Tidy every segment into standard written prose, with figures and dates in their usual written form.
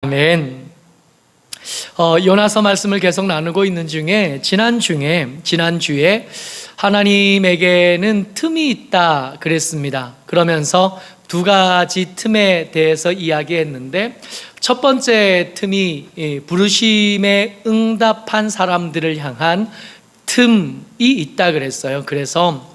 아멘. 요나서 말씀을 계속 나누고 있는 중에 지난주에 하나님에게는 틈이 있다 그랬습니다. 그러면서 두 가지 틈에 대해서 이야기했는데, 첫 번째 틈이 부르심에 응답한 사람들을 향한 틈이 있다 그랬어요. 그래서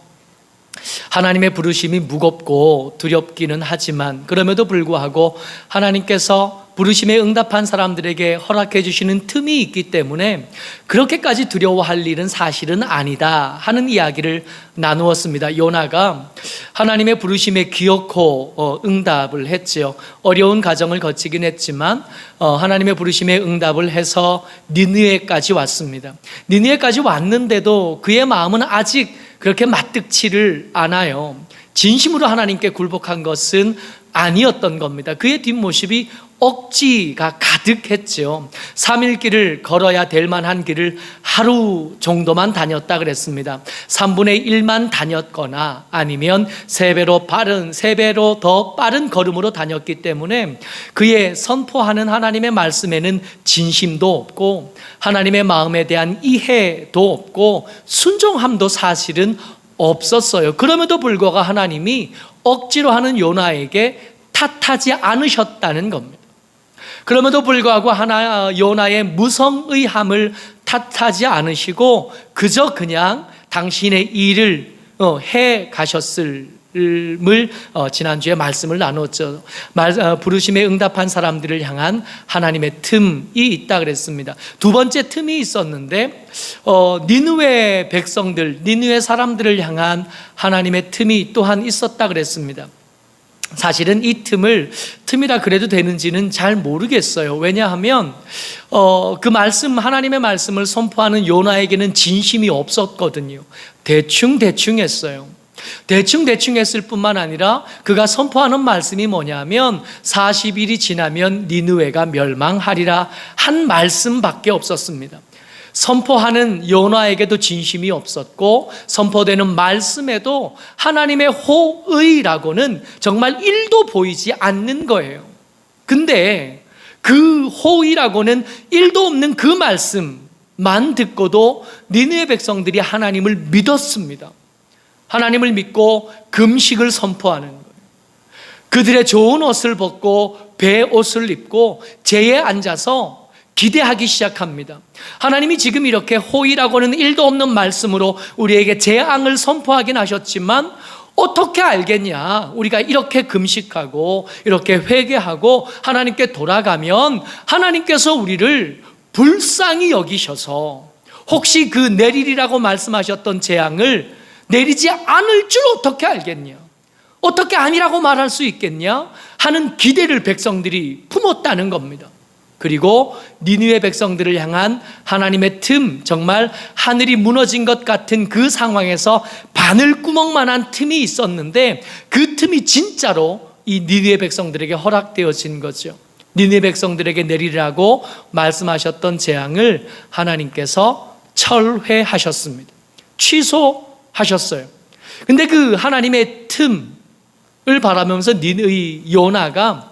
하나님의 부르심이 무겁고 두렵기는 하지만 그럼에도 불구하고 하나님께서 부르심에 응답한 사람들에게 허락해 주시는 틈이 있기 때문에 그렇게까지 두려워할 일은 사실은 아니다 하는 이야기를 나누었습니다. 요나가 하나님의 부르심에 기어코 응답을 했지요. 어려운 과정을 거치긴 했지만 하나님의 부르심에 응답을 해서 니느웨까지 왔습니다. 니느웨까지 왔는데도 그의 마음은 아직 그렇게 맞득치를 않아요. 진심으로 하나님께 굴복한 것은 아니었던 겁니다. 그의 뒷모습이 억지가 가득했죠. 3일 길을 걸어야 될 만한 길을 하루 정도만 다녔다 그랬습니다. 3분의 1만 다녔거나 아니면 3배로 더 빠른 걸음으로 다녔기 때문에 그의 선포하는 하나님의 말씀에는 진심도 없고 하나님의 마음에 대한 이해도 없고 순종함도 사실은 없었어요. 그럼에도 불구하고 하나님이 억지로 하는 요나에게 탓하지 않으셨다는 겁니다. 그럼에도 불구하고 요나의 무성의함을 탓하지 않으시고 그저 그냥 당신의 일을 해 가셨음을 지난주에 말씀을 나눴죠. 부르심에 응답한 사람들을 향한 하나님의 틈이 있다 그랬습니다. 두 번째 틈이 있었는데 니느웨 백성들, 니느웨 사람들을 향한 하나님의 틈이 또한 있었다 그랬습니다. 사실은 이 틈이라 그래도 되는지는 잘 모르겠어요. 왜냐하면 그 말씀, 하나님의 말씀을 선포하는 요나에게는 진심이 없었거든요. 대충 했어요. 대충 했을 뿐만 아니라 그가 선포하는 말씀이 뭐냐면 40일이 지나면 니느웨가 멸망하리라 한 말씀밖에 없었습니다. 선포하는 요나에게도 진심이 없었고 선포되는 말씀에도 하나님의 호의라고는 정말 1도 보이지 않는 거예요. 근데 그 호의라고는 1도 없는 그 말씀만 듣고도 니느웨 백성들이 하나님을 믿었습니다. 하나님을 믿고 금식을 선포하는 거예요. 그들의 좋은 옷을 벗고 베옷을 입고 제에 앉아서 기대하기 시작합니다. 하나님이 지금 이렇게 호의라고는 1도 없는 말씀으로 우리에게 재앙을 선포하긴 하셨지만 어떻게 알겠냐? 우리가 이렇게 금식하고 이렇게 회개하고 하나님께 돌아가면 하나님께서 우리를 불쌍히 여기셔서 혹시 그 내리리라고 말씀하셨던 재앙을 내리지 않을 줄 어떻게 알겠냐? 어떻게 아니라고 말할 수 있겠냐? 하는 기대를 백성들이 품었다는 겁니다. 그리고 니느웨 백성들을 향한 하나님의 틈, 정말 하늘이 무너진 것 같은 그 상황에서 바늘구멍만한 틈이 있었는데 그 틈이 진짜로 이 니느웨 백성들에게 허락되어진 거죠. 니느웨 백성들에게 내리라고 말씀하셨던 재앙을 하나님께서 철회하셨습니다. 취소하셨어요. 근데 그 하나님의 틈을 바라면서 요나가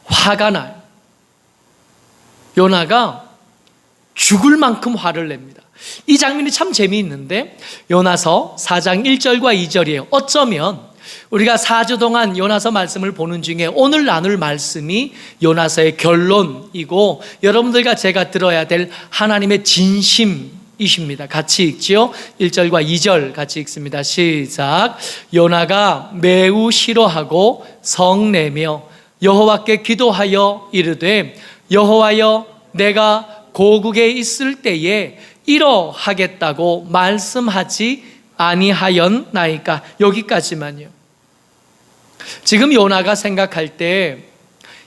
화가 나요. 요나가 죽을 만큼 화를 냅니다. 이 장면이 참 재미있는데 요나서 4장 1절과 2절이에요. 어쩌면 우리가 4주 동안 요나서 말씀을 보는 중에 오늘 나눌 말씀이 요나서의 결론이고 여러분들과 제가 들어야 될 하나님의 진심이십니다. 같이 읽지요. 1절과 2절 같이 읽습니다. 시작. 요나가 매우 싫어하고 성내며 여호와께 기도하여 이르되 여호와여, 내가 고국에 있을 때에 이러하겠다고 말씀하지 아니하였나이까. 여기까지만요. 지금 요나가 생각할 때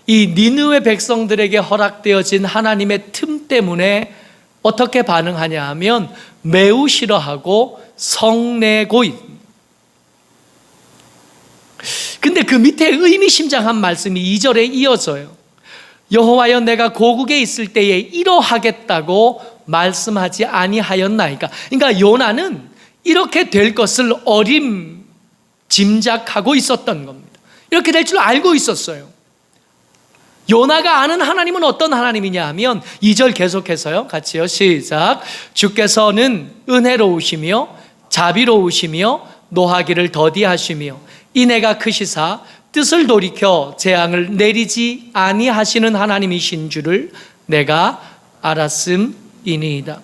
이 니느웨 백성들에게 허락되어진 하나님의 틈 때문에 어떻게 반응하냐 하면 매우 싫어하고 성내고 있습니다. 근데 그 밑에 의미심장한 말씀이 2절에 이어져요. 여호와여, 내가 고국에 있을 때에 이러하겠다고 말씀하지 아니하였나이까. 그러니까 요나는 이렇게 될 것을 짐작하고 있었던 겁니다. 이렇게 될 줄 알고 있었어요. 요나가 아는 하나님은 어떤 하나님이냐 하면 2절 계속해서요. 같이요. 시작. 주께서는 은혜로우시며 자비로우시며 노하기를 더디하시며 인애가 크시사 뜻을 돌이켜 재앙을 내리지 아니하시는 하나님이신 줄을 내가 알았음이니이다.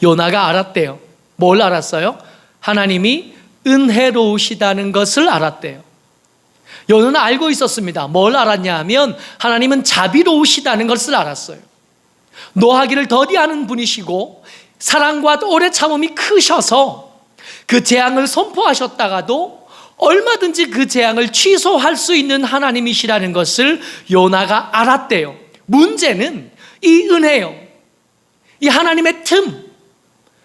요나가 알았대요. 뭘 알았어요? 하나님이 은혜로우시다는 것을 알았대요. 요나는 알고 있었습니다. 뭘 알았냐 하면 하나님은 자비로우시다는 것을 알았어요. 노하기를 더디하는 분이시고 사랑과 오래 참음이 크셔서 그 재앙을 선포하셨다가도 얼마든지 그 재앙을 취소할 수 있는 하나님이시라는 것을 요나가 알았대요. 문제는 이 은혜요, 이 하나님의 틈,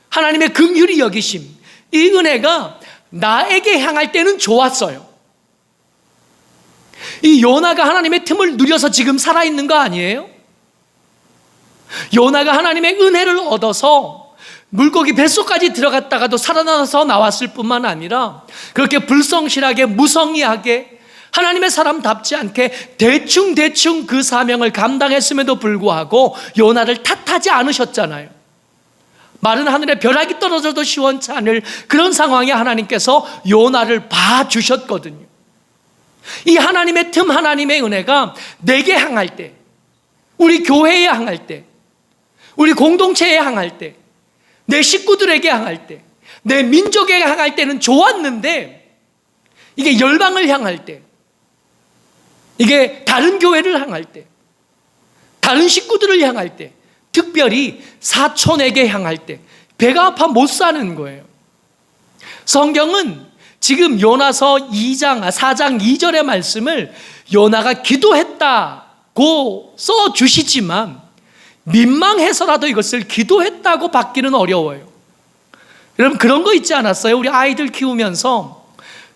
하나님의 긍휼히 여기심, 이 은혜가 나에게 향할 때는 좋았어요. 이 요나가 하나님의 틈을 누려서 지금 살아있는 거 아니에요? 요나가 하나님의 은혜를 얻어서 물고기 뱃속까지 들어갔다가도 살아나서 나왔을 뿐만 아니라 그렇게 불성실하게 무성의하게 하나님의 사람답지 않게 대충 그 사명을 감당했음에도 불구하고 요나를 탓하지 않으셨잖아요. 마른 하늘에 벼락이 떨어져도 시원치 않을 그런 상황에 하나님께서 요나를 봐주셨거든요. 이 하나님의 틈, 하나님의 은혜가 내게 향할 때, 우리 교회에 향할 때, 우리 공동체에 향할 때, 내 식구들에게 향할 때, 내 민족에게 향할 때는 좋았는데 이게 열방을 향할 때, 이게 다른 교회를 향할 때, 다른 식구들을 향할 때, 특별히 사촌에게 향할 때 배가 아파 못 사는 거예요. 성경은 지금 요나서 4장 2절의 말씀을 요나가 기도했다고 써주시지만 민망해서라도 이것을 기도했다고 받기는 어려워요. 여러분 그런 거 있지 않았어요? 우리 아이들 키우면서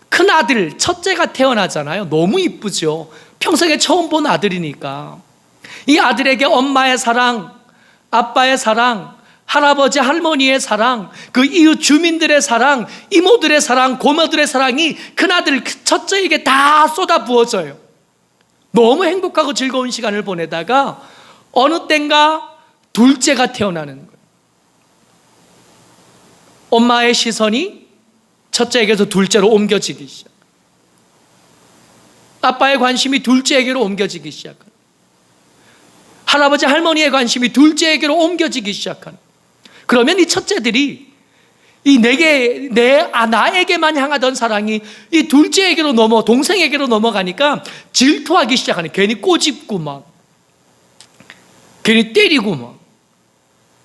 큰아들, 첫째가 태어나잖아요. 너무 이쁘죠. 평생에 처음 본 아들이니까 이 아들에게 엄마의 사랑, 아빠의 사랑, 할아버지 할머니의 사랑, 그 이웃 주민들의 사랑, 이모들의 사랑, 고모들의 사랑이 큰아들 첫째에게 다 쏟아 부어져요. 너무 행복하고 즐거운 시간을 보내다가 어느 땐가 둘째가 태어나는 거예요. 엄마의 시선이 첫째에게서 둘째로 옮겨지기 시작. 아빠의 관심이 둘째에게로 옮겨지기 시작합니다. 할아버지 할머니의 관심이 둘째에게로 옮겨지기 시작하는. 그러면 이 첫째들이 이 나에게만 향하던 사랑이 이 둘째에게로 동생에게로 넘어가니까 질투하기 시작하는. 괜히 꼬집고 막, 괜히 때리고 막,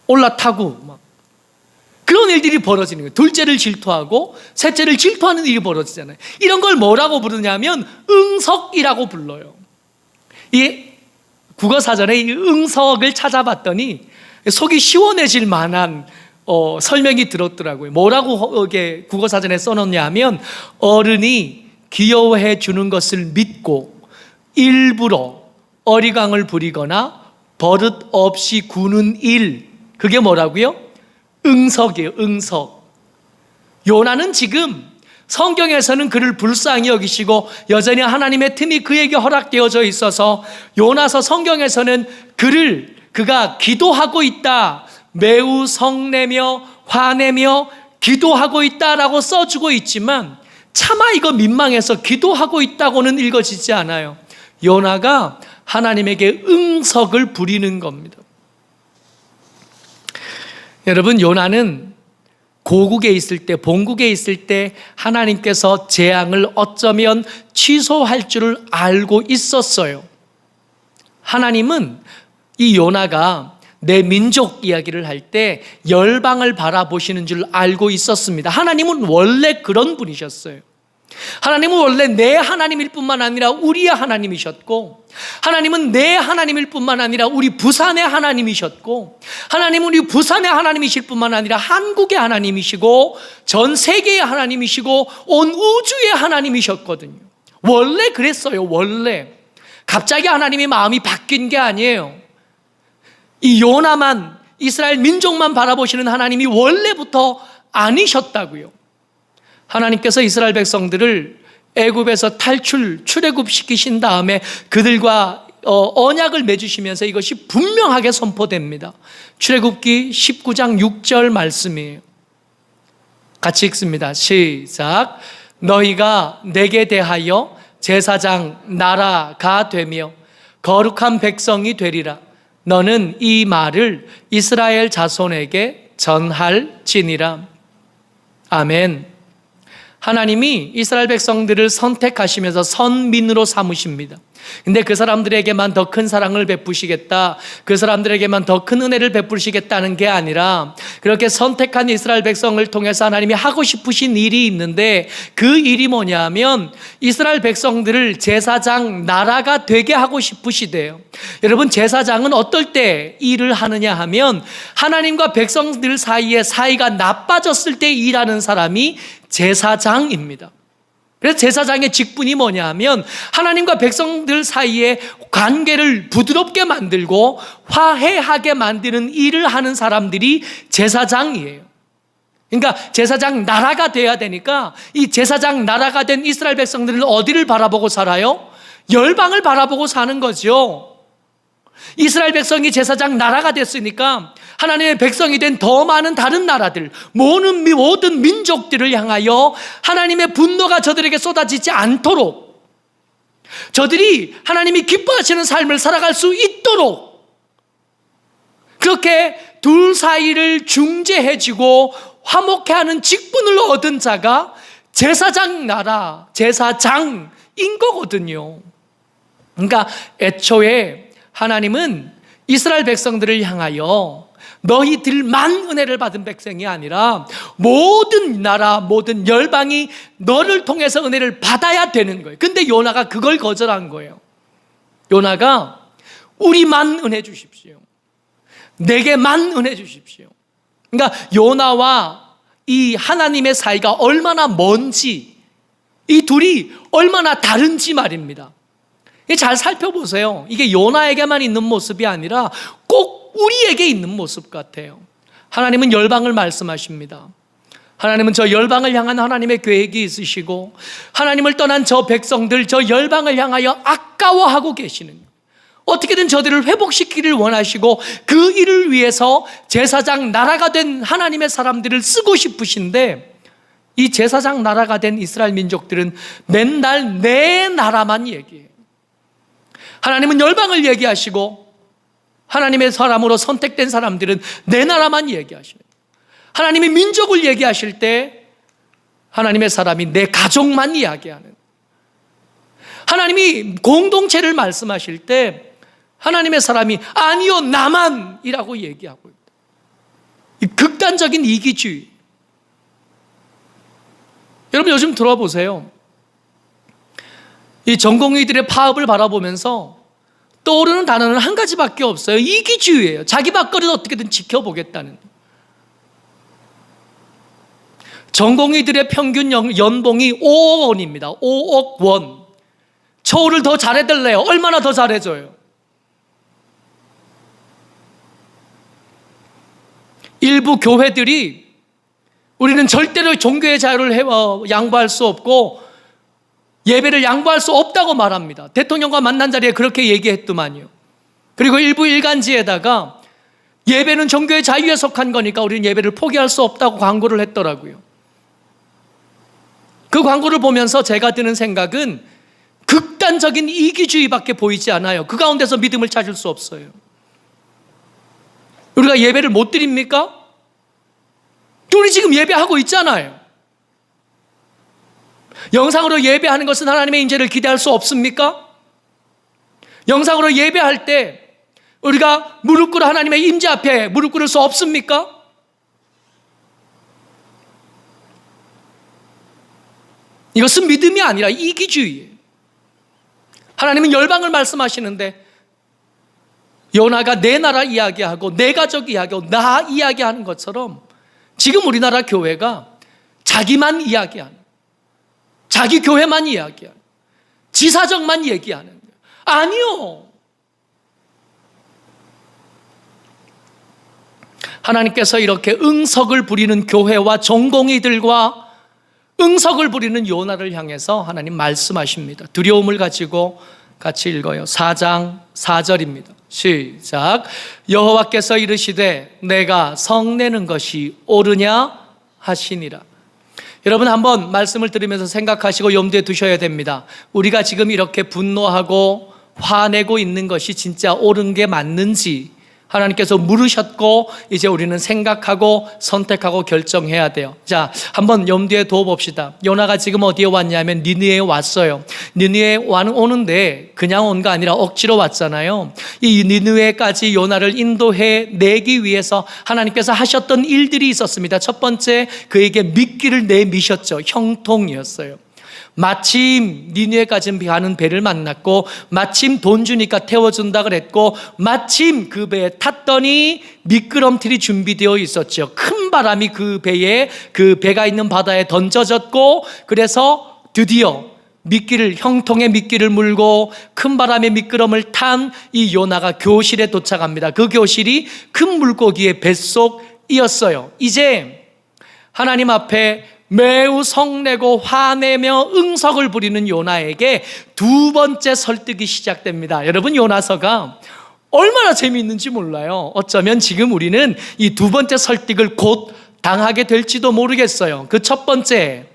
올라타고 막 그런 일들이 벌어지는 거예요. 둘째를 질투하고 셋째를 질투하는 일이 벌어지잖아요. 이런 걸 뭐라고 부르냐면 응석이라고 불러요. 이 국어사전에 이 응석을 찾아봤더니 속이 시원해질 만한 설명이 들었더라고요. 뭐라고 이게 국어사전에 써놓냐면 어른이 귀여워해 주는 것을 믿고 일부러 어리광을 부리거나 버릇 없이 구는 일, 그게 뭐라고요? 응석이에요. 응석. 요나는 지금 성경에서는 그를 불쌍히 여기시고 여전히 하나님의 틈이 그에게 허락되어져 있어서 요나서 성경에서는 그가 기도하고 있다, 매우 성내며 화내며 기도하고 있다라고 써주고 있지만 차마 이거 민망해서 기도하고 있다고는 읽어지지 않아요. 요나가 하나님에게 응석을 부리는 겁니다. 여러분, 요나는 고국에 있을 때, 본국에 있을 때 하나님께서 재앙을 어쩌면 취소할 줄을 알고 있었어요. 하나님은 이 요나가 내 민족 이야기를 할 때 열방을 바라보시는 줄 알고 있었습니다. 하나님은 원래 그런 분이셨어요. 하나님은 원래 내 하나님일 뿐만 아니라 우리의 하나님이셨고, 하나님은 내 하나님일 뿐만 아니라 우리 부산의 하나님이셨고, 하나님은 우리 부산의 하나님이실 뿐만 아니라 한국의 하나님이시고 전 세계의 하나님이시고 온 우주의 하나님이셨거든요. 원래 그랬어요. 원래 갑자기 하나님의 마음이 바뀐 게 아니에요. 이 요나만, 이스라엘 민족만 바라보시는 하나님이 원래부터 아니셨다고요. 하나님께서 이스라엘 백성들을 애굽에서 출애굽시키신 다음에 그들과 언약을 맺으시면서 이것이 분명하게 선포됩니다. 출애굽기 19장 6절 말씀이에요. 같이 읽습니다. 시작. 너희가 내게 대하여 제사장 나라가 되며 거룩한 백성이 되리라. 너는 이 말을 이스라엘 자손에게 전할지니라. 아멘. 하나님이 이스라엘 백성들을 선택하시면서 선민으로 삼으십니다. 근데 그 사람들에게만 더 큰 사랑을 베푸시겠다, 그 사람들에게만 더 큰 은혜를 베푸시겠다는 게 아니라 그렇게 선택한 이스라엘 백성을 통해서 하나님이 하고 싶으신 일이 있는데 그 일이 뭐냐면 이스라엘 백성들을 제사장 나라가 되게 하고 싶으시대요. 여러분, 제사장은 어떨 때 일을 하느냐 하면 하나님과 백성들 사이에 사이가 나빠졌을 때 일하는 사람이 제사장입니다. 그래서 제사장의 직분이 뭐냐 하면 하나님과 백성들 사이에 관계를 부드럽게 만들고 화해하게 만드는 일을 하는 사람들이 제사장이에요. 그러니까 제사장 나라가 돼야 되니까 이 제사장 나라가 된 이스라엘 백성들은 어디를 바라보고 살아요? 열방을 바라보고 사는 거죠. 이스라엘 백성이 제사장 나라가 됐으니까 하나님의 백성이 된 더 많은 다른 나라들, 모든 민족들을 향하여 하나님의 분노가 저들에게 쏟아지지 않도록, 저들이 하나님이 기뻐하시는 삶을 살아갈 수 있도록 그렇게 둘 사이를 중재해주고 화목해 하는 직분을 얻은 자가 제사장 나라, 제사장인 거거든요. 그러니까 애초에 하나님은 이스라엘 백성들을 향하여 너희들만 은혜를 받은 백성이 아니라 모든 나라, 모든 열방이 너를 통해서 은혜를 받아야 되는 거예요. 근데 요나가 그걸 거절한 거예요. 요나가 우리만 은혜 주십시오, 내게만 은혜 주십시오. 그러니까 요나와 이 하나님의 사이가 얼마나 먼지, 이 둘이 얼마나 다른지 말입니다. 잘 살펴보세요. 이게 요나에게만 있는 모습이 아니라 꼭 우리에게 있는 모습 같아요. 하나님은 열방을 말씀하십니다. 하나님은 저 열방을 향한 하나님의 계획이 있으시고 하나님을 떠난 저 백성들, 저 열방을 향하여 아까워하고 계시는, 어떻게든 저들을 회복시키기를 원하시고 그 일을 위해서 제사장 나라가 된 하나님의 사람들을 쓰고 싶으신데 이 제사장 나라가 된 이스라엘 민족들은 맨날 내 나라만 얘기해요. 하나님은 열방을 얘기하시고 하나님의 사람으로 선택된 사람들은 내 나라만 얘기하시는, 하나님의 민족을 얘기하실 때 하나님의 사람이 내 가족만 이야기하는, 하나님이 공동체를 말씀하실 때 하나님의 사람이 아니요 나만이라고 얘기하고 있다. 이 극단적인 이기주의. 여러분 요즘 들어보세요. 이 전공의들의 파업을 바라보면서 떠오르는 단어는 한 가지밖에 없어요. 이기주의예요. 자기 밥거리를 어떻게든 지켜보겠다는. 전공의들의 평균 연봉이 5억 원입니다. 5억 원. 처우를 더 잘해달래요. 얼마나 더 잘해줘요? 일부 교회들이 우리는 절대로 종교의 자유를 양보할 수 없고 예배를 양보할 수 없다고 말합니다. 대통령과 만난 자리에 그렇게 얘기했더만요. 그리고 일부 일간지에다가 예배는 종교의 자유에 속한 거니까 우리는 예배를 포기할 수 없다고 광고를 했더라고요. 그 광고를 보면서 제가 드는 생각은 극단적인 이기주의밖에 보이지 않아요. 그 가운데서 믿음을 찾을 수 없어요. 우리가 예배를 못 드립니까? 우리 지금 예배하고 있잖아요. 영상으로 예배하는 것은 하나님의 인재를 기대할 수 없습니까? 영상으로 예배할 때 우리가 무릎 꿇어 하나님의 임재 앞에 무릎 꿇을 수 없습니까? 이것은 믿음이 아니라 이기주의예요. 하나님은 열방을 말씀하시는데 요나가 내 나라 이야기하고 내 가족 이야기하고 나 이야기하는 것처럼 지금 우리나라 교회가 자기만 이야기하는, 자기 교회만 이야기하는, 지사적만 얘기하는 거예요. 아니요. 하나님께서 이렇게 응석을 부리는 교회와 전공의들과 응석을 부리는 요나를 향해서 하나님 말씀하십니다. 두려움을 가지고 같이 읽어요. 4장 4절입니다. 시작. 여호와께서 이르시되 내가 성내는 것이 옳으냐 하시니라. 여러분 한번 말씀을 들으면서 생각하시고 염두에 두셔야 됩니다. 우리가 지금 이렇게 분노하고 화내고 있는 것이 진짜 옳은 게 맞는지 하나님께서 물으셨고 이제 우리는 생각하고 선택하고 결정해야 돼요. 자, 한번 염두에 둬봅시다. 요나가 지금 어디에 왔냐면 니느웨에 왔어요. 니느웨에 오는데 그냥 온 거 아니라 억지로 왔잖아요. 이 니느웨까지 요나를 인도해 내기 위해서 하나님께서 하셨던 일들이 있었습니다. 첫 번째, 그에게 미끼를 내미셨죠. 형통이었어요. 마침 니느웨까지 가는 배를 만났고 마침 돈 주니까 태워준다 그랬고 마침 그 배에 탔더니 미끄럼틀이 준비되어 있었죠. 큰 바람이 그 배에 그 배가 있는 바다에 던져졌고 그래서 드디어 형통의 미끼를 물고 큰 바람의 미끄럼을 탄 이 요나가 교실에 도착합니다. 그 교실이 큰 물고기의 뱃속이었어요. 이제 하나님 앞에 매우 성내고 화내며 응석을 부리는 요나에게 두 번째 설득이 시작됩니다. 여러분, 요나서가 얼마나 재미있는지 몰라요. 어쩌면 지금 우리는 이 두 번째 설득을 곧 당하게 될지도 모르겠어요. 그 첫 번째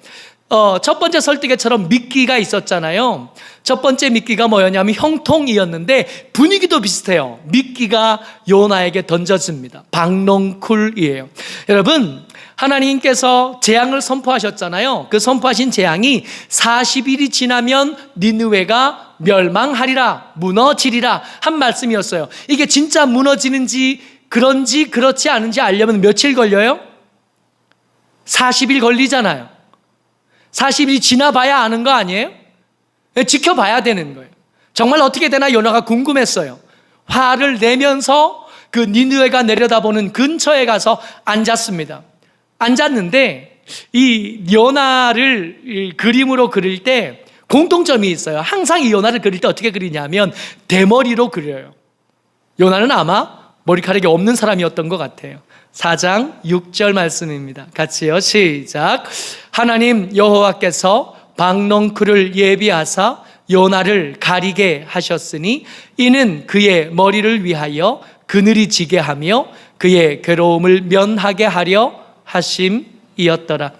설득에처럼 미끼가 있었잖아요. 첫 번째 미끼가 뭐였냐면 형통이었는데 분위기도 비슷해요. 미끼가 요나에게 던져집니다. 박농쿨이에요. 여러분, 하나님께서 재앙을 선포하셨잖아요. 그 선포하신 재앙이 40일이 지나면 니느웨가 멸망하리라, 무너지리라 한 말씀이었어요. 이게 진짜 무너지는지 그런지 그렇지 않은지 알려면 며칠 걸려요? 40일 걸리잖아요. 40일이 지나봐야 아는 거 아니에요? 지켜봐야 되는 거예요. 정말 어떻게 되나 요나가 궁금했어요. 화를 내면서 그 니느웨가 내려다보는 근처에 가서 앉았습니다. 앉았는데 이 요나를 그림으로 그릴 때 공통점이 있어요. 항상 이 요나를 그릴 때 어떻게 그리냐면 대머리로 그려요. 요나는 아마 머리카락이 없는 사람이었던 것 같아요. 4장 6절 말씀입니다. 같이요. 시작. 하나님 여호와께서 박농쿨을 예비하사 요나를 가리게 하셨으니 이는 그의 머리를 위하여 그늘이 지게 하며 그의 괴로움을 면하게 하려 하심이었더라.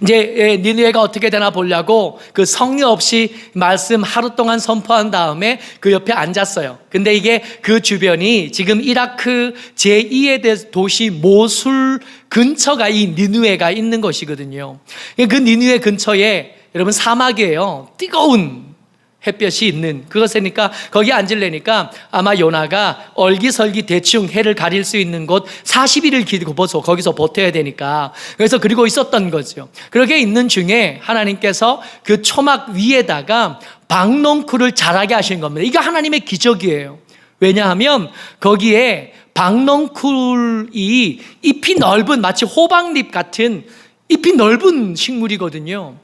이제 니느웨가 어떻게 되나 보려고 그 성의 없이 말씀 하루 동안 선포한 다음에 그 옆에 앉았어요. 근데 이게 그 주변이 지금 이라크 제2의 도시 모술 근처가 이 니느웨가 있는 것이거든요. 그 니느웨 근처에 여러분 사막이에요. 뜨거운 햇볕이 있는 그것이니까 거기 앉으려니까 아마 요나가 얼기설기 대충 해를 가릴 수 있는 곳 40일을 기고서 거기서 버텨야 되니까 그래서 그리고 있었던 거죠. 그렇게 있는 중에 하나님께서 그 초막 위에다가 박농쿨을 자라게 하신 겁니다. 이게 하나님의 기적이에요. 왜냐하면 거기에 박농쿨이 잎이 넓은 마치 호박잎 같은 잎이 넓은 식물이거든요.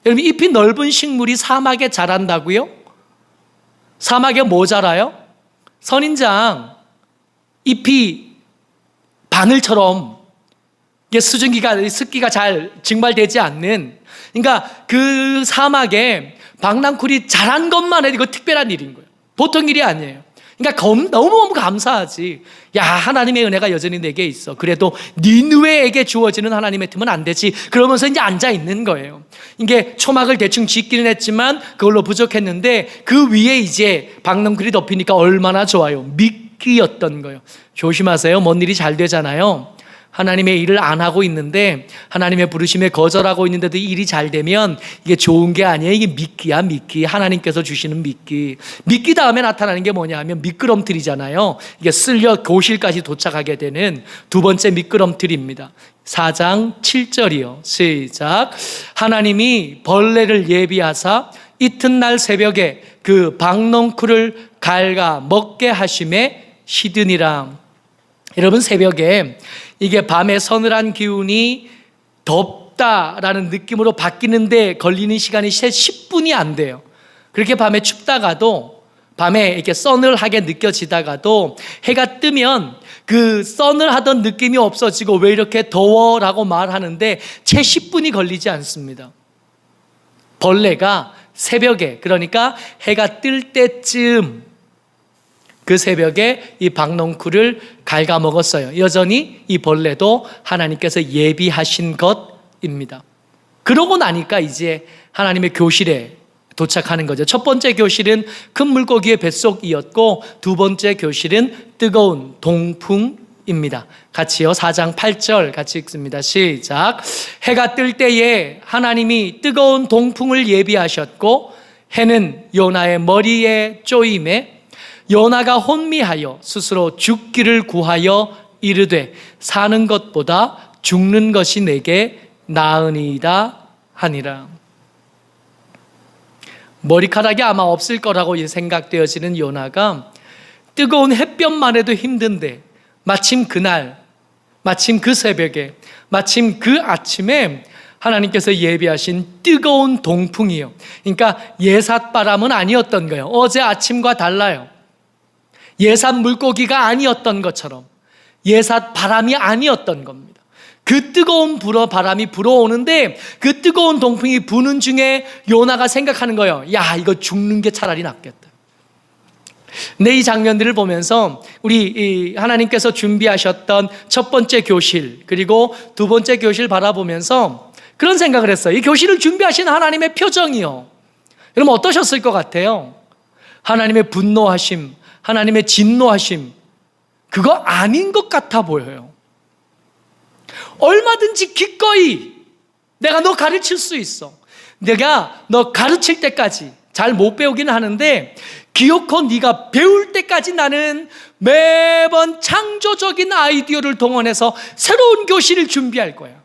여러분, 잎이 넓은 식물이 사막에 자란다고요? 사막에 뭐 자라요? 선인장 잎이 바늘처럼 수증기가 습기가 잘 증발되지 않는, 그러니까 그 사막에 박낭쿨이 자란 것만 해도 이거 특별한 일인 거예요. 보통 일이 아니에요. 그러니까 너무너무 감사하지. 야, 하나님의 은혜가 여전히 내게 있어. 그래도 니느웨에게 주어지는 하나님의 틈은 안 되지. 그러면서 이제 앉아 있는 거예요. 이게 초막을 대충 짓기는 했지만 그걸로 부족했는데 그 위에 이제 박농쿨이 덮이니까 얼마나 좋아요. 미끼였던 거예요. 조심하세요. 뭔 일이 잘 되잖아요. 하나님의 일을 안 하고 있는데 하나님의 부르심에 거절하고 있는데도 일이 잘 되면 이게 좋은 게 아니에요. 이게 미끼야, 미끼. 하나님께서 주시는 미끼. 미끼 다음에 나타나는 게 뭐냐 하면 미끄럼틀이잖아요. 이게 쓸려 교실까지 도착하게 되는 두 번째 미끄럼틀입니다. 4장 7절이요. 시작. 하나님이 벌레를 예비하사 이튿날 새벽에 그 박농쿨을 갉아 먹게 하심에 시드니라. 여러분, 새벽에 이게 밤에 서늘한 기운이 덥다라는 느낌으로 바뀌는데 걸리는 시간이 10분이 안 돼요. 그렇게 밤에 춥다가도 밤에 이렇게 서늘하게 느껴지다가도 해가 뜨면 그 선을 하던 느낌이 없어지고 왜 이렇게 더워라고 말하는데 채 10분이 걸리지 않습니다. 벌레가 새벽에, 그러니까 해가 뜰 때쯤 그 새벽에 이 박농쿨을 갉아먹었어요. 여전히 이 벌레도 하나님께서 예비하신 것입니다. 그러고 나니까 이제 하나님의 교실에 도착하는 거죠. 첫 번째 교실은 큰 물고기의 뱃속이었고 두 번째 교실은 뜨거운 동풍입니다. 같이요. 4장 8절 같이 읽습니다. 시작. 해가 뜰 때에 하나님이 뜨거운 동풍을 예비하셨고 해는 요나의 머리에 쪼임에 요나가 혼미하여 스스로 죽기를 구하여 이르되 사는 것보다 죽는 것이 내게 나으니이다 하니라. 머리카락이 아마 없을 거라고 생각되어지는 요나가 뜨거운 햇볕만 해도 힘든데 마침 그날, 마침 그 새벽에, 마침 그 아침에 하나님께서 예비하신 뜨거운 동풍이요. 그러니까 예삿바람은 아니었던 거예요. 어제 아침과 달라요. 예삿 물고기가 아니었던 것처럼 예삿바람이 아니었던 겁니다. 그 뜨거운 바람이 불어오는데 그 뜨거운 동풍이 부는 중에 요나가 생각하는 거예요. 야, 이거 죽는 게 차라리 낫겠다. 근데 이 장면들을 보면서 우리 하나님께서 준비하셨던 첫 번째 교실 그리고 두 번째 교실 바라보면서 그런 생각을 했어요. 이 교실을 준비하신 하나님의 표정이요. 여러분 어떠셨을 것 같아요? 하나님의 분노하심, 하나님의 진노하심, 그거 아닌 것 같아 보여요. 얼마든지 기꺼이 내가 너 가르칠 수 있어. 내가 너 가르칠 때까지 잘 못 배우긴 하는데 기어코 네가 배울 때까지 나는 매번 창조적인 아이디어를 동원해서 새로운 교실을 준비할 거야.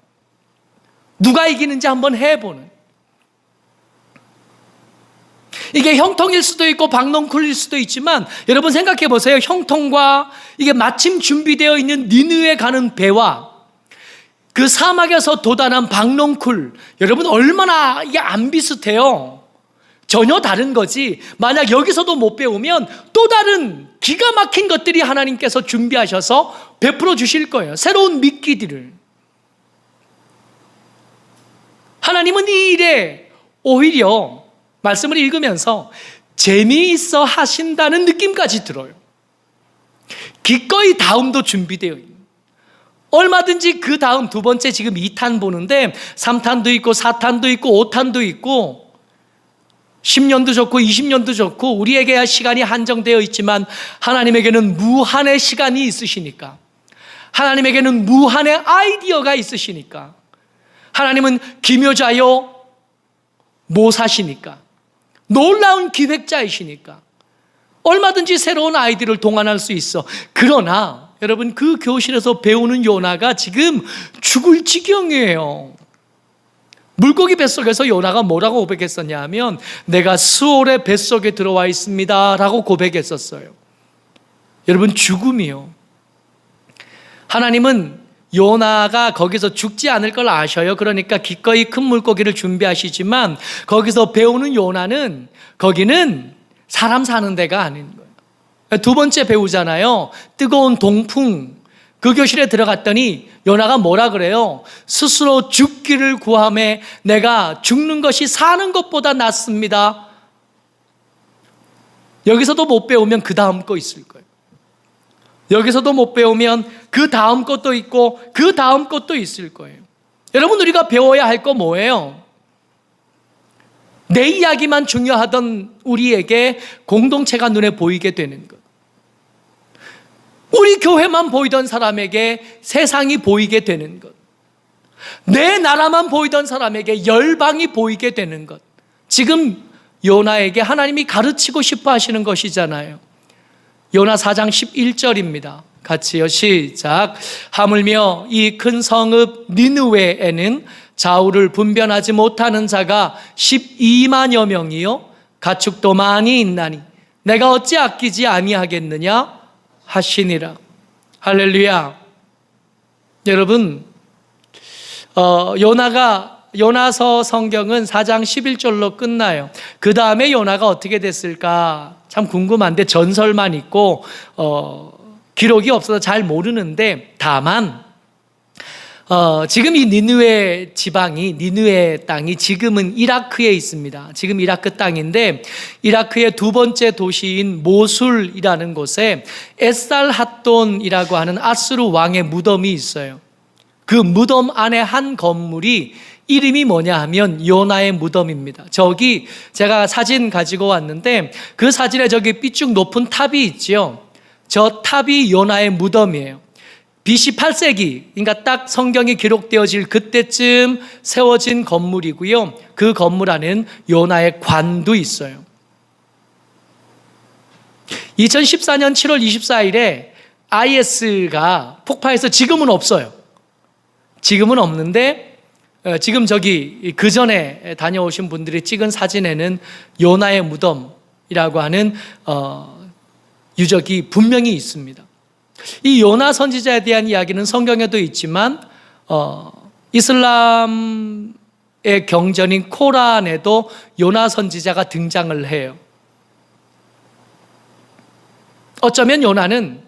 누가 이기는지 한번 해보는. 이게 형통일 수도 있고 박농쿨일 수도 있지만 여러분 생각해 보세요. 형통과 이게 마침 준비되어 있는 니느웨 가는 배와 그 사막에서 도단한 박농쿨, 여러분 얼마나 이게 안 비슷해요. 전혀 다른 거지. 만약 여기서도 못 배우면 또 다른 기가 막힌 것들이 하나님께서 준비하셔서 베풀어 주실 거예요. 새로운 미끼들을. 하나님은 이 일에 오히려 말씀을 읽으면서 재미있어 하신다는 느낌까지 들어요. 기꺼이 다음도 준비되어 있는. 얼마든지 그 다음 두 번째 지금 2탄 보는데 3탄도 있고 4탄도 있고 5탄도 있고 10년도 좋고 20년도 좋고 우리에게야 시간이 한정되어 있지만 하나님에게는 무한의 시간이 있으시니까, 하나님에게는 무한의 아이디어가 있으시니까, 하나님은 기묘자요 모사시니까, 놀라운 기획자이시니까 얼마든지 새로운 아이디어를 동원할 수 있어. 그러나 여러분 그 교실에서 배우는 요나가 지금 죽을 지경이에요. 물고기 뱃속에서 요나가 뭐라고 고백했었냐 하면 내가 스올의 뱃속에 들어와 있습니다 라고 고백했었어요. 여러분 죽음이요. 하나님은 요나가 거기서 죽지 않을 걸 아셔요. 그러니까 기꺼이 큰 물고기를 준비하시지만 거기서 배우는 요나는 거기는 사람 사는 데가 아닌 거예요. 두 번째 배우잖아요. 뜨거운 동풍. 그 교실에 들어갔더니 요나가 뭐라 그래요? 스스로 죽기를 구하며 내가 죽는 것이 사는 것보다 낫습니다. 여기서도 못 배우면 그 다음 거 있을 거예요. 여기서도 못 배우면 그 다음 것도 있고 그 다음 것도 있을 거예요. 여러분 우리가 배워야 할 거 뭐예요? 내 이야기만 중요하던 우리에게 공동체가 눈에 보이게 되는 것. 우리 교회만 보이던 사람에게 세상이 보이게 되는 것. 내 나라만 보이던 사람에게 열방이 보이게 되는 것. 지금 요나에게 하나님이 가르치고 싶어 하시는 것이잖아요. 요나 4장 11절입니다. 같이요. 시작. 하물며 이 큰 성읍 니느웨에는 좌우를 분별하지 못하는 자가 12만여 명이요 가축도 많이 있나니 내가 어찌 아끼지 아니하겠느냐 하시니라. 할렐루야. 여러분 요나서 성경은 4장 11절로 끝나요. 그 다음에 요나가 어떻게 됐을까 참 궁금한데 전설만 있고 기록이 없어서 잘 모르는데, 다만 지금 이 니느웨 지방이, 니느웨 땅이 지금은 이라크에 있습니다. 지금 이라크 땅인데, 이라크의 두 번째 도시인 모술이라는 곳에 에살핫돈이라고 하는 아수르 왕의 무덤이 있어요. 그 무덤 안에 한 건물이 이름이 뭐냐 하면 요나의 무덤입니다. 저기 제가 사진 가지고 왔는데, 그 사진에 저기 삐쭉 높은 탑이 있죠. 저 탑이 요나의 무덤이에요. BC 8세기, 그러니까 딱 성경이 기록되어질 그때쯤 세워진 건물이고요. 그 건물 안에는 요나의 관도 있어요. 2014년 7월 24일에 IS가 폭파해서 지금은 없어요. 지금은 없는데, 지금 저기 그 전에 다녀오신 분들이 찍은 사진에는 요나의 무덤이라고 하는 유적이 분명히 있습니다. 이 요나 선지자에 대한 이야기는 성경에도 있지만 이슬람의 경전인 코란에도 요나 선지자가 등장을 해요. 어쩌면 요나는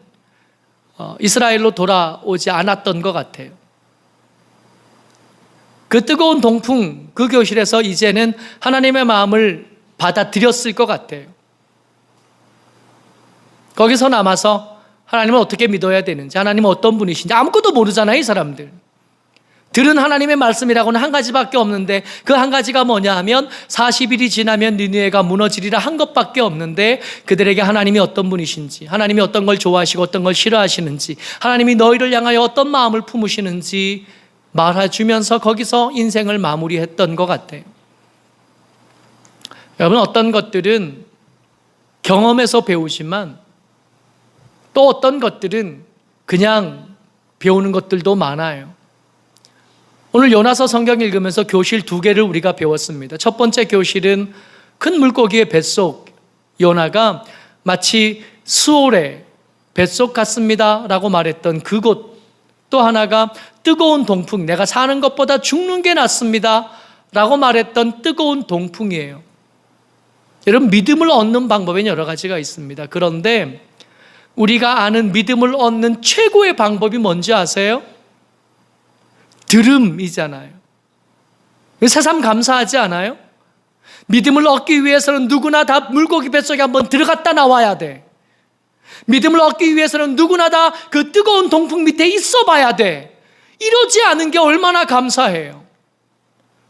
이스라엘로 돌아오지 않았던 것 같아요. 그 뜨거운 동풍, 그 교실에서 이제는 하나님의 마음을 받아들였을 것 같아요. 거기서 남아서 하나님을 어떻게 믿어야 되는지, 하나님은 어떤 분이신지 아무것도 모르잖아요, 이 사람들. 들은 하나님의 말씀이라고는 한 가지밖에 없는데, 그 한 가지가 뭐냐 하면 40일이 지나면 니느웨가 무너지리라 한 것밖에 없는데, 그들에게 하나님이 어떤 분이신지, 하나님이 어떤 걸 좋아하시고 어떤 걸 싫어하시는지, 하나님이 너희를 향하여 어떤 마음을 품으시는지 말해주면서 거기서 인생을 마무리했던 것 같아요. 여러분, 어떤 것들은 경험에서 배우지만 또 어떤 것들은 그냥 배우는 것들도 많아요. 오늘 요나서 성경 읽으면서 교실 2개를 우리가 배웠습니다. 첫 번째 교실은 큰 물고기의 뱃속, 요나가 마치 수올의 뱃속 같습니다 라고 말했던 그곳. 또 하나가 뜨거운 동풍, 내가 사는 것보다 죽는 게 낫습니다 라고 말했던 뜨거운 동풍이에요. 여러분, 믿음을 얻는 방법에는 여러 가지가 있습니다. 그런데 우리가 아는 믿음을 얻는 최고의 방법이 뭔지 아세요? 들음이잖아요. 새삼 감사하지 않아요? 믿음을 얻기 위해서는 누구나 다 물고기 뱃속에 한번 들어갔다 나와야 돼. 믿음을 얻기 위해서는 누구나 다 그 뜨거운 동풍 밑에 있어 봐야 돼. 이러지 않은 게 얼마나 감사해요.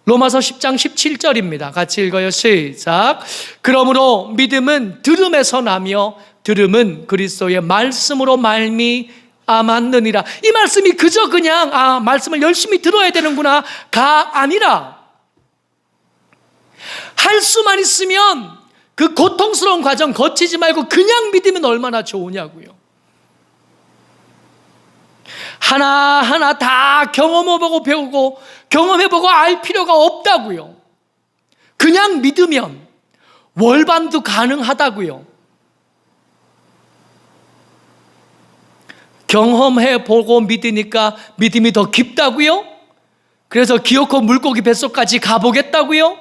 로마서 10장 17절입니다. 같이 읽어요. 시작. 그러므로 믿음은 들음에서 나며 들음은 그리스도의 말씀으로 말미암았느니라. 이 말씀이 그저 그냥 말씀을 열심히 들어야 되는구나가 아니라, 할 수만 있으면 그 고통스러운 과정 거치지 말고 그냥 믿으면 얼마나 좋으냐고요. 하나하나 다 경험해보고 배우고 경험해보고 알 필요가 없다고요. 그냥 믿으면 월반도 가능하다고요. 경험해보고 믿으니까 믿음이 더 깊다고요? 그래서 기어코 물고기 뱃속까지 가보겠다고요?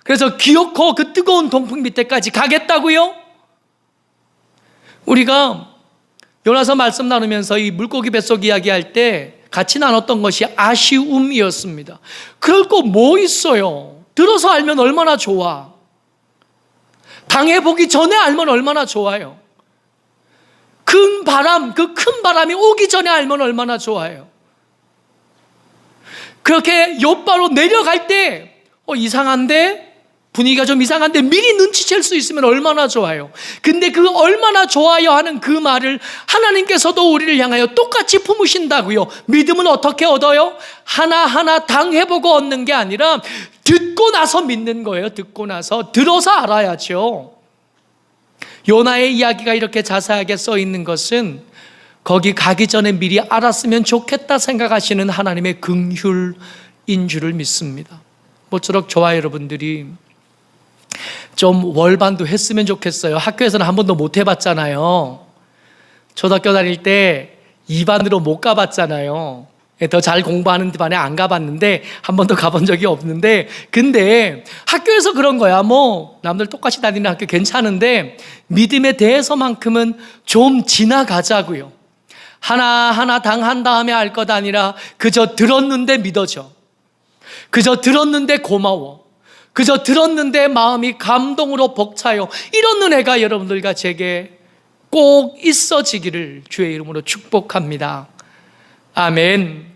그래서 기어코 그 뜨거운 동풍 밑에까지 가겠다고요? 우리가 요나서 말씀 나누면서 이 물고기 뱃속 이야기할 때 같이 나눴던 것이 아쉬움이었습니다. 그럴 거 뭐 있어요? 들어서 알면 얼마나 좋아. 당해보기 전에 알면 얼마나 좋아요. 큰 바람, 그 큰 바람이 오기 전에 알면 얼마나 좋아요. 그렇게 옆바로 내려갈 때 이상한데? 분위기가 좀 이상한데 미리 눈치챌 수 있으면 얼마나 좋아요. 근데 그 얼마나 좋아요 하는 그 말을 하나님께서도 우리를 향하여 똑같이 품으신다고요. 믿음은 어떻게 얻어요? 하나하나 당해보고 얻는 게 아니라 듣고 나서 믿는 거예요. 듣고 나서. 들어서 알아야죠. 요나의 이야기가 이렇게 자세하게 써 있는 것은 거기 가기 전에 미리 알았으면 좋겠다 생각하시는 하나님의 긍휼인 줄을 믿습니다. 모쪼록 저와 여러분들이 좀 월반도 했으면 좋겠어요. 학교에서는 한 번도 못 해봤잖아요. 초등학교 다닐 때 2반으로 못 가봤잖아요. 더 잘 공부하는 반에 안 가봤는데, 한 번도 가본 적이 없는데, 근데 학교에서 그런 거야. 뭐 남들 똑같이 다니는 학교 괜찮은데 믿음에 대해서만큼은 좀 지나가자고요. 하나하나 당한 다음에 알 것 아니라 그저 들었는데 믿어져, 그저 들었는데 고마워, 그저 들었는데 마음이 감동으로 벅차요. 이런 은혜가 여러분들과 제게 꼭 있어지기를 주의 이름으로 축복합니다. 아멘.